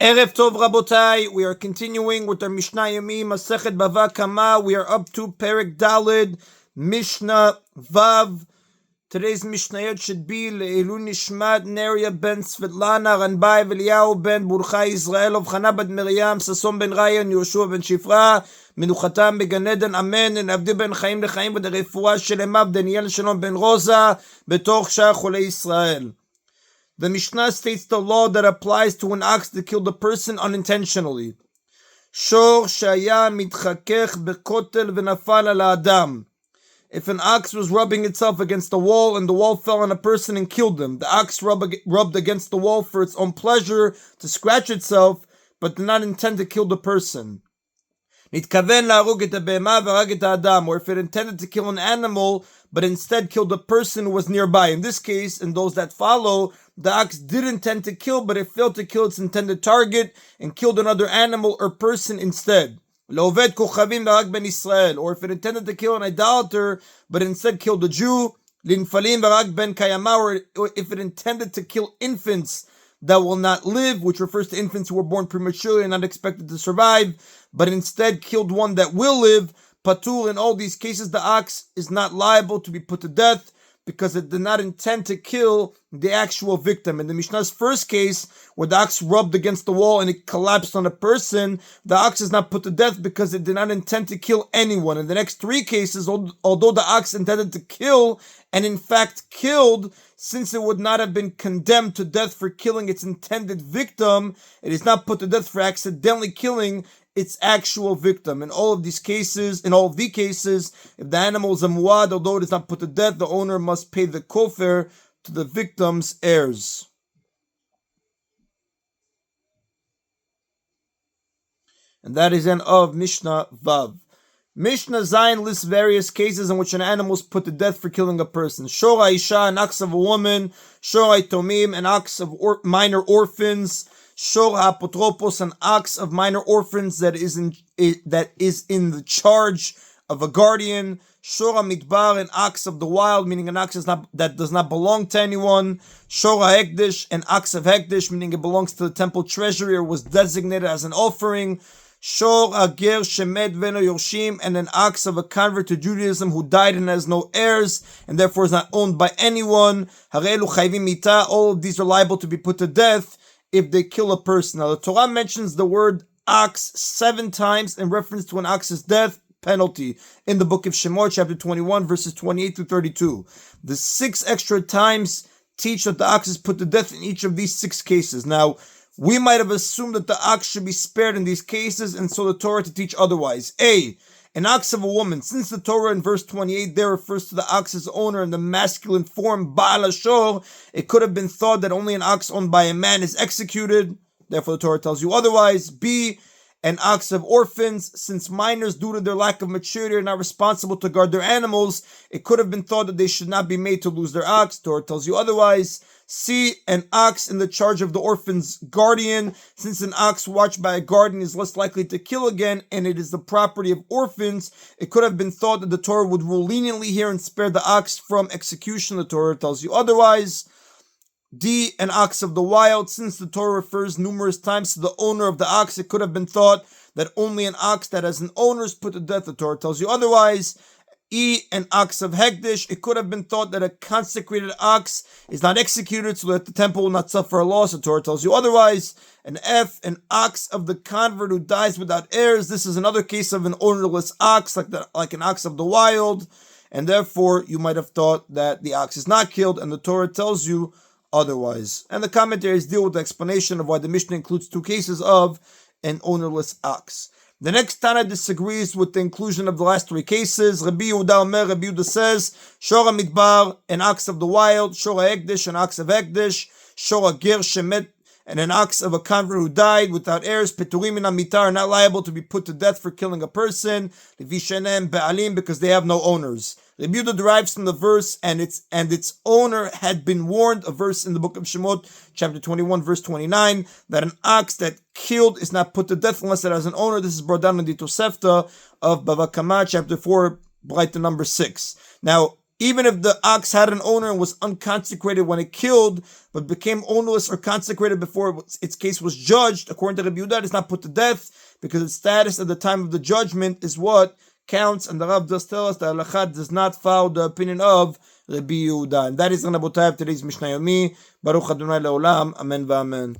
Erev Tov Rabotai, we are continuing with our Mishna Yomi, Masechet Bava Kamma. We are up to Perek Daled, Mishnah Vav. Today's Mishnayot should be Le'ilu Nishmat Neria ben Svetlana Ranbai Veliyahu ben Burchai Israel of Chana bat Miriam Sason ben Ryan Yoshua ben Shifra Menuchatam began Eden Amen and Avdi ben Chaim lechaim v'derefua shelemav Daniel Shalom ben Rosa betoch shar Cholei Israel. The Mishnah states the law that applies to an ox that killed a person unintentionally. Shor shaya mitchakech bekotel v'nafal al adam. If an ox was rubbing itself against the wall and the wall fell on a person and killed him, the ox rubbed against the wall for its own pleasure to scratch itself, but did not intend to kill the person. Nitkaven la'arug et ha'behema v'harag et ha'adam, or if it intended to kill an animal, but instead killed a person who was nearby. In this case, and those that follow, the ox did intend to kill, but it failed to kill its intended target and killed another animal or person instead. Lo'oved kochavim v'harag ben Israel, or if it intended to kill an idolater, but instead killed a Jew. Linfalim v'harag ben kayama, or if it intended to kill infants that will not live, which refers to infants who were born prematurely and not expected to survive, but instead killed one that will live. Patur, in all these cases, the ox is not liable to be put to death because it did not intend to kill the actual victim. In the Mishnah's first case, where the ox rubbed against the wall and it collapsed on a person, the ox is not put to death because it did not intend to kill anyone. In the next three cases, although the ox intended to kill and in fact killed, since it would not have been condemned to death for killing its intended victim, it is not put to death for accidentally killing its actual victim. In all of the cases, if the animal is a muad, although it is not put to death, the owner must pay the kofer to the victim's heirs. And that is end of Mishnah Vav. Mishnah Zayin lists various cases in which an animal is put to death for killing a person. Shora Isha, an ox of a woman. Shora Tomim, an ox of minor orphans. Shor ha'apotropos, an ox of minor orphans that is in the charge of a guardian. Shor ha'midbar, an ox of the wild, meaning an ox that does not belong to anyone. Shor ha'hekdesh, an ox of hekdesh, meaning it belongs to the temple treasury or was designated as an offering. Shor ha'ger shemed veno yorshim, and an ox of a convert to Judaism who died and has no heirs and therefore is not owned by anyone. Harelu chayvim mita, all of these are liable to be put to death if they kill a person. Now, the Torah mentions the word ox 7 times in reference to an ox's death penalty in the book of Shemot, chapter 21, verses 28 to 32. The 6 extra times teach that the ox is put to death in each of these 6 cases. Now, we might have assumed that the ox should be spared in these cases, and so the Torah to teach otherwise. A, an ox of a woman. Since the Torah in verse 28 there refers to the ox's owner in the masculine form, Baal Ashor, it could have been thought that only an ox owned by a man is executed. Therefore, the Torah tells you otherwise. B, an ox of orphans. Since minors, due to their lack of maturity, are not responsible to guard their animals, it could have been thought that they should not be made to lose their ox. The Torah tells you otherwise. C, an ox in the charge of the orphan's guardian. Since an ox watched by a guardian is less likely to kill again, and it is the property of orphans, it could have been thought that the Torah would rule leniently here and spare the ox from execution. The Torah tells you otherwise. D, an ox of the wild. Since the Torah refers numerous times to the owner of the ox, it could have been thought that only an ox that has an owner is put to death. The Torah tells you otherwise. E, an ox of hekdesh. It could have been thought that a consecrated ox is not executed so that the temple will not suffer a loss. The Torah tells you otherwise. And F, an ox of the convert who dies without heirs. This is another case of an ownerless ox, like an ox of the wild, and therefore you might have thought that the ox is not killed, and the Torah tells you otherwise. And the commentaries deal with the explanation of why the Mishnah includes 2 cases of an ownerless ox. The next Tana disagrees with the inclusion of the last 3 cases. Rabbi Yehuda says, Shora Midbar, an ox of the wild. Shora Ekdesh, an ox of Ekdesh. Shora Ger Shemet, and an ox of a convert who died without heirs. Peturim min Amitar, are not liable to be put to death for killing a person. Levi Shenem Be'alim, because they have no owners. Rabbi Yehuda derives from the verse, and its owner had been warned, a verse in the book of Shemot, chapter 21, verse 29, that an ox that killed is not put to death unless it has an owner. This is brought down in the Tosefta of Bava Kamma, chapter 4, bright to number 6. Now, Even if the ox had an owner and was unconsecrated when it killed, but became ownerless or consecrated before its case was judged, according to Rabbi Yehuda, it is not put to death, because its status at the time of the judgment is what counts, and the Rav does tell us that Halakha does not follow the opinion of Rabbi Yehuda. And that is Rabotai of today's Mishna Yomi. Baruch Adonai Leolam. Amen v'amen.